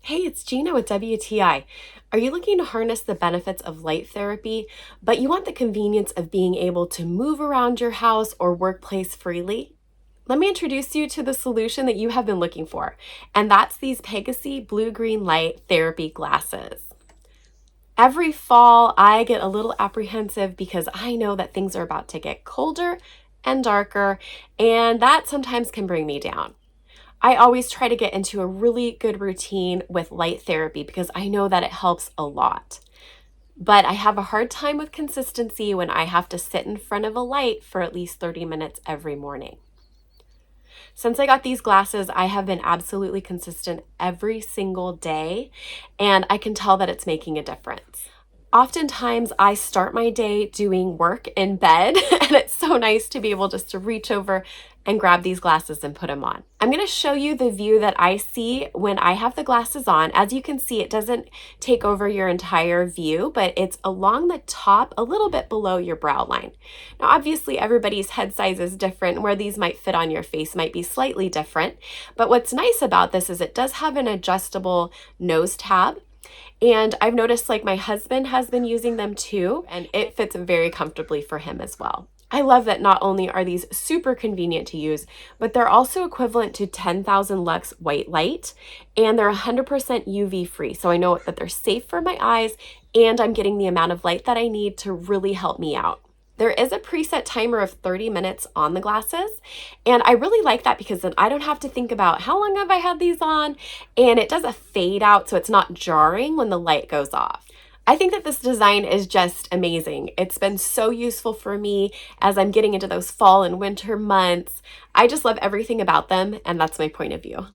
Hey, it's Gina with WTI. Are you looking to harness the benefits of light therapy, but you want the convenience of being able to move around your house or workplace freely? Let me introduce you to the solution that you have been looking for, and that's these PEGASI blue-green light therapy glasses. Every fall, I get a little apprehensive because I know that things are about to get colder and darker, and that sometimes can bring me down. I always try to get into a really good routine with light therapy because I know that it helps a lot. But I have a hard time with consistency when I have to sit in front of a light for at least 30 minutes every morning. Since I got these glasses, I have been absolutely consistent every single day, and I can tell that it's making a difference. Oftentimes, I start my day doing work in bed, and it's so nice to be able just to reach over and grab these glasses and put them on. I'm going to show you the view that I see when I have the glasses on. As you can see, it doesn't take over your entire view, but it's along the top, a little bit below your brow line. Now, obviously, everybody's head size is different. Where these might fit on your face might be slightly different. But what's nice about this is it does have an adjustable nose tab. And I've noticed like my husband has been using them too, and it fits very comfortably for him as well. I love that not only are these super convenient to use, but they're also equivalent to 10,000 lux white light, and they're 100% UV free. So I know that they're safe for my eyes, and I'm getting the amount of light that I need to really help me out. There is a preset timer of 30 minutes on the glasses, and I really like that because then I don't have to think about how long have I had these on, and it does a fade out so it's not jarring when the light goes off. I think that this design is just amazing. It's been so useful for me as I'm getting into those fall and winter months. I just love everything about them, and that's my point of view.